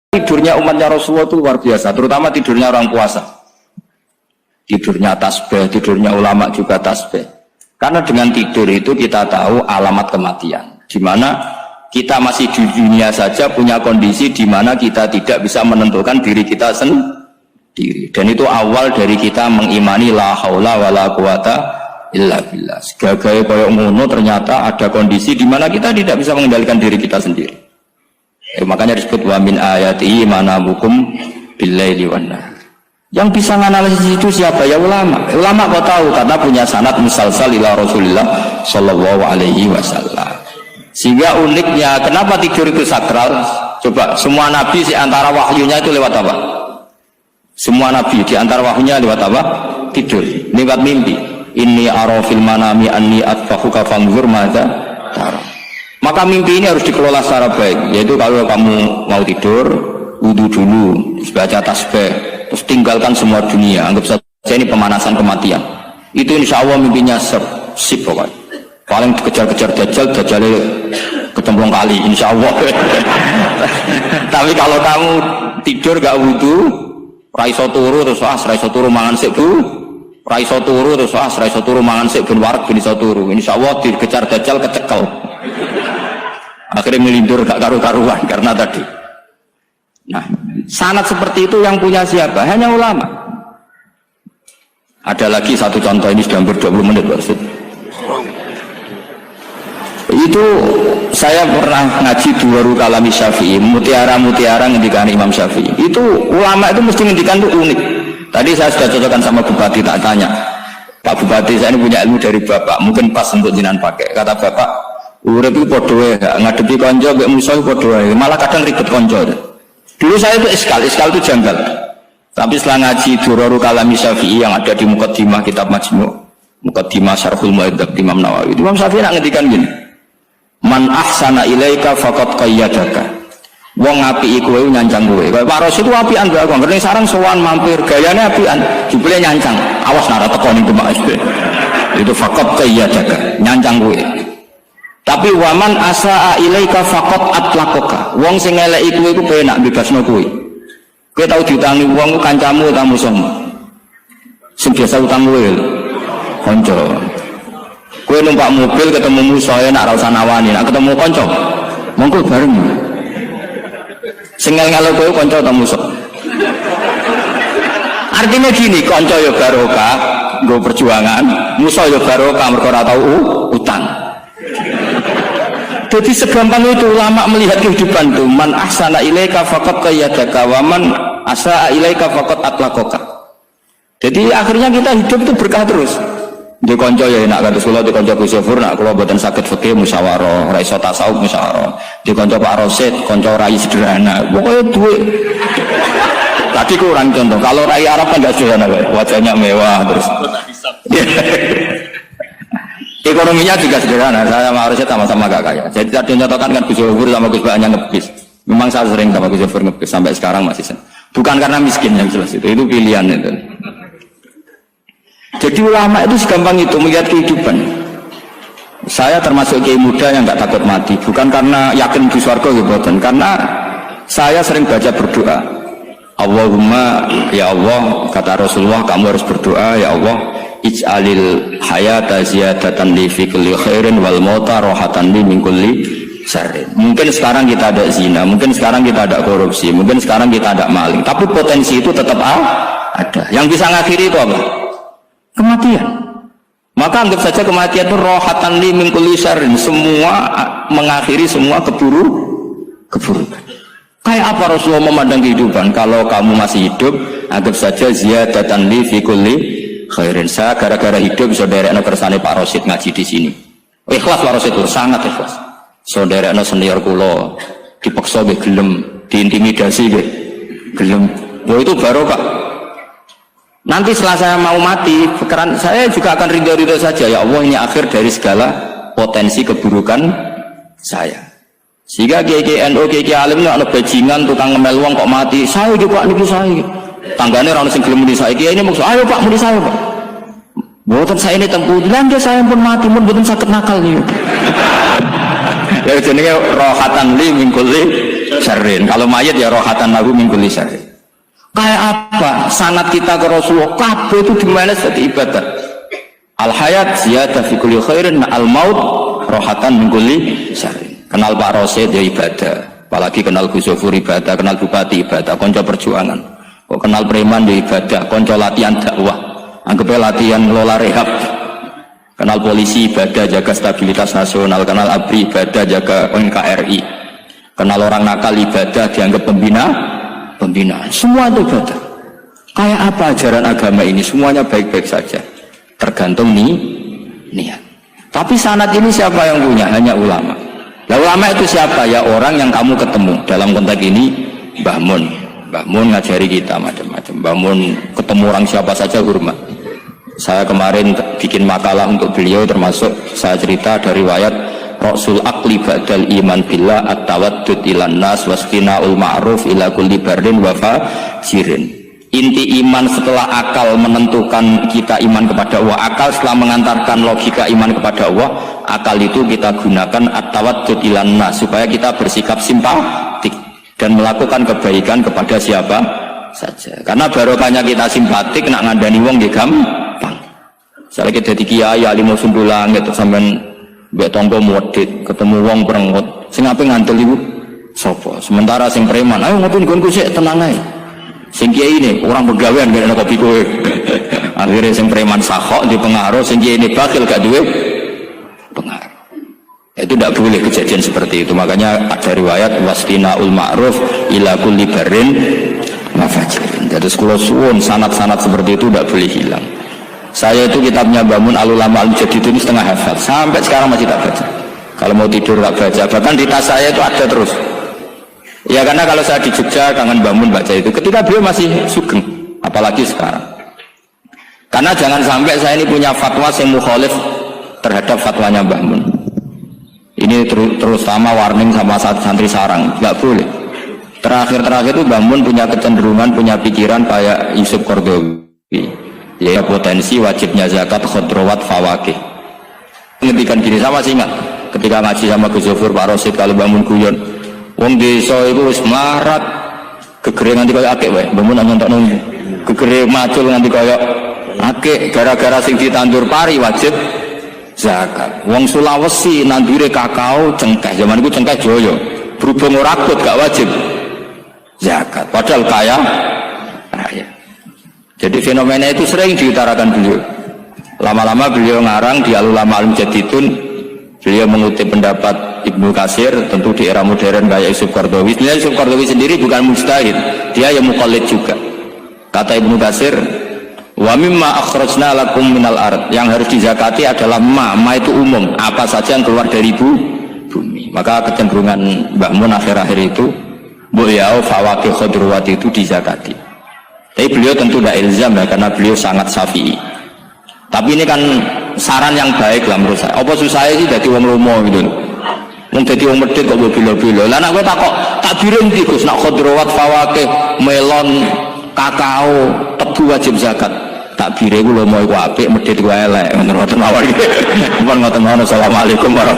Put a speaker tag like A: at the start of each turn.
A: Tidurnya umatnya Rasulullah itu luar biasa, terutama tidurnya orang puasa. Tidurnya tasbih, tidurnya ulama juga tasbih. Karena dengan tidur itu kita tahu alamat kematian. Di mana kita masih di dunia saja punya kondisi di mana kita tidak bisa menentukan diri kita sendiri. Dan itu awal dari kita mengimani la haula wala quwata illa billah. Sebagai koyok ngono ternyata ada kondisi di mana kita tidak bisa mengendalikan diri kita sendiri. Makanya disebut wa min ayati manabukum billaili wan nahar. Yang bisa menganalisis itu siapa? Ya ulama. Ulama kok tahu karena punya sanad musalsal ila Rasulillah sallallahu alaihi wasallam. Sehingga uniknya kenapa tidur itu sakral? Coba semua nabi di antara wahyunya itu lewat apa? Semua nabi di antara wahyunya lewat apa? Tidur, lewat mimpi. Inni ara fil manami anni atfahuka fanzur madza tara. Maka mimpi ini harus dikelola secara baik, yaitu kalau kamu mau tidur, wudu dulu, baca tasbih, terus tinggalkan semua dunia, anggap saja ini pemanasan kematian. Itu insya Allah mimpinya sip pokoknya. Paling dikejar-kejar Dajjalnya kecemplung kali, insya Allah. Tapi kalau kamu tidur gak wudu, raiso turu terus raiso turu mangan sik bu, raiso turu terus raiso turu mangan sik ben warak ben iso turu. Insya Allah dikejar Dajjal kecekel. Akhirnya melindur gak karu-karuan karena tadi. Nah, sanad seperti itu yang punya siapa? Hanya ulama. Ada lagi satu contoh, ini sudah hampir 20 menit maksud. Itu saya pernah ngaji Duwaru Kalami Syafi'i, mutiara-mutiara ngendikan Imam Syafi'i. Itu ulama itu mesti ngendikan itu unik. Tadi saya sudah cocokkan sama Bupati, tak tanya, Pak Bupati saya ini punya ilmu dari Bapak, mungkin pas untuk jinan pakai. Kata Bapak, urip itu padha wae, ngadepi kanca mek musuh padha wae, malah kadang ribet kanca. Dulu saya itu iskal itu janggal. Tapi setelah ngaji Duwaru Kalami Syafi'i yang ada di Muqaddimah kitab Majmu', Muqaddimah Syarhul Mu'adzab Imam Nawawi. Imam Syafi'i nak ngendikan gini. Man ahsana ilaika faqad qayyadaka. Wong apiki kowe nyancang kowe. Kaya Pak Ros itu apian mbak aku. Ngerti sarang sowan mampir, gayane apian, jebule nyancang. Awas nara teko ning Demak SD. Itu faqad qayyadaka, nyancang kowe. Tapi waman asaa ilaika faqat atlaqaka. Wong sing ngeleki kowe iku penak bebasno kowe. Kowe tau diutangi wong ku kancamu ta musuhmu? Sing biasa utang kowe kanca. Kowe numpak mobil ketemu musuh enak ra usah nawani, nek ketemu kanca monggo bareng. Sing ngel-ngelo kowe kanca ta musuh? Artinya gini, kanca ya barokah nggo perjuangan, musuh ya barokah mergo ora tau utang. Jadi segampang itu ulama melihat kehidupan itu. Man ahsana ilaika faqad qayyadaka wa man asaa ilaika faqad atlaqaka. Jadi akhirnya kita hidup itu berkah terus. Di konco ya enak kados kula di konco Gus Yofur nak kula mboten saged fikih musyawarah, ra iso tasawuf musyawarah. Di konco Pak Rosid, konco rai sederhana. Pokoknya duwe. Tadi kurang contoh. Kalau rai Arab kan enggak sederhana, wajahnya mewah terus. Ekonominya juga sederhana, saya sama harusnya sama-sama gak kaya. Jadi tadi nyatakan kan Gus Yofur sama Gus Bakanya ngebis. Memang saya sering sama Gus Yofur ngebis sampai sekarang masih sering. Bukan karena miskin yang jelas itu pilihan itu. Jadi ulama itu segampang itu melihat kehidupan. Saya termasuk kiai muda yang gak takut mati, bukan karena yakin di surga gitu, karena saya sering baca berdoa. Allahumma ya Allah, kata Rasulullah, kamu harus berdoa ya Allah. Ij'alil hayata ziyadatan li fi kulli khairin wal mauta rohatan li min kulli syarrin. Mungkin sekarang kita ada zina, mungkin sekarang kita ada korupsi, mungkin sekarang kita ada maling, tapi potensi itu tetap ada. Yang bisa ngakhiri itu apa? Kematian. Maka anggap saja kematian itu rohatan li min kulli syarrin, semua mengakhiri semua keburukan. Kayak apa Rasulullah memandang kehidupan? Kalau kamu masih hidup, anggap saja ziyadatan li fi kulli khairin. Saya gara-gara hidup saudaranya kersane Pak Rosid ngaji di sini. Ikhlas Pak Rosid itu sangat ikhlas. Saudaranya senior kula dipaksa nggih gelem, diintimidasi nggih gelem. Itu barokah. Nanti setelah saya mau mati, pikiran saya juga akan ridho-ridho saja. Ya Allah, ini akhir dari segala potensi keburukan saya. Sehingga kiai NU, kiai alim nek ana bajingan tukang ngemel wong kok mati, saya juga niku saya. Tanggane ora ono sing gelem muni saiki. Ini maksud, ayo Pak muni saya, Pak. Mboten saya ini tempuh, lan saya pun mati pun mboten saged nakal niku. Ya jenenge rohatan li min kulli syarrin. Kalau mayit ya rohatan lahu min kulli syarrin. Kayak apa sanad kita ke Rasulullah? Kabeh itu dimana jadi ibadah. Al hayat ziyadah fi kulli khairin, al maut rohatan min kulli syarrin. Kenal Pak Rosid ya ibadah, apalagi kenal Gus Zofur ibadah, kenal Bupati ibadah, konco perjuangan. Kok kenal preman ya ibadah, konco latihan dakwah, anggapnya latihan ngelola rehab. Kenal polisi ibadah, jaga stabilitas nasional. Kenal ABRI ibadah, jaga NKRI. Kenal orang nakal ibadah, dianggap pembinaan. Semua itu ibadah. Kayak apa ajaran agama ini? Semuanya baik-baik saja, tergantung niat. Tapi sanad ini siapa yang punya? Hanya ulama. Nah, ulama itu siapa? Ya orang yang kamu ketemu. Dalam konteks ini Mbah Mun. Mbah Mun ngajari kita macam-macam. Mbah Mun ketemu orang siapa saja hormat. Saya kemarin bikin makalah untuk beliau, termasuk saya cerita dari riwayat Rasul Aqli ba'dal iman billah at-tawaddud ilan nas wasqina'ul ma'ruf ila kulli bardin wa fajirin. Inti iman setelah akal menentukan kita iman kepada Allah, akal setelah mengantarkan logika iman kepada Allah, akal itu kita gunakan at-tawaddud ilan nas supaya kita bersikap simpatik dan melakukan kebaikan kepada siapa saja. Karena barokahnya kita simpatik nak ngandani wong nggih gampang. Misalnya kita di kiai alim sundulang gitu sampean mbek tangga modit ketemu wong perengut sing ape ngandel iku sapa? Sementara sing preman ayo ngopi nggonku sik tenang ae. Sing kiai ini orang pegawean gak ada kopi kowe. Akhirnya sing preman sakhok di pengaruh, sing kiai ini bakil gak duwe pengaruh. Itu tidak boleh kejadian seperti itu. Makanya ada riwayat wastina'ul ma'ruf ila kulli barrin mafajirin. Jadi sekolah suwun sanad-sanad seperti itu tidak boleh hilang. Saya itu kitabnya Bangun Al-Ulama Al-Jadid ini setengah hafal, sampai sekarang masih tak baca. Kalau mau tidur tak baca, bahkan di tas saya itu ada terus. Ya karena kalau saya di Jogja kangen Bangun baca itu ketika beliau masih sugeng, apalagi sekarang. Karena jangan sampai saya ini punya fatwa yang mukhalif terhadap fatwanya Mbah Mun. Ini terutama warning sama santri sarang, nggak boleh. Terakhir itu Mbah Mun punya kecenderungan, punya pikiran kayak Yusuf Qaradawi. Ya potensi wajibnya zakat khodrowat fawakih. Ngertikan gini, sama sih ingat ketika ngaji sama Gus Zofur Pak Rosid kalau bangun guyon wong desa itu wis melarat gegere nganti kaya akeh wae bangun nonton nunggu gegere macul nganti kaya akeh gara-gara sing ditandur pari wajib zakat. Wong Sulawesi nandure kakao cengkeh, zaman itu cengkeh joyo berhubung ora akut gak wajib zakat padahal kaya raya. Jadi fenomena itu sering diutarakan beliau. Lama-lama beliau ngarang di Al-Ulama Al-Jadidun, beliau mengutip pendapat Ibnu Katsir, tentu di era modern kayak Yusuf Qaradawi. Sebenarnya Yusuf Qaradawi sendiri bukan mujtahid, dia yang muqallid juga. Kata Ibnu Katsir, wa mimma akhrajna lakum minal ard, yang harus dizakati adalah ma itu umum, apa saja yang keluar dari bumi. Maka kecenderungan Mbah Mun akhir-akhir itu, beliau fawakih khodrowat itu dizakati. Tapi beliau tentu tidak ilzam ya, karena beliau sangat syafi'i. Tapi ini kan saran yang baik lah menurut saya. Apa susahnya sih jadi wong lomo gitu. Wong jadi wong medhit kok bilo-bilo. Lah nek kowe tak biring iki Gus, nak khodrowat fawakih, melon, kakao, tebu wajib zakat. Tak bire ku lomo iku apik, medhit ku elek. Ngoten mawon iki. Mun ngoten. Assalamualaikum warahmatullahi wabarakatuh.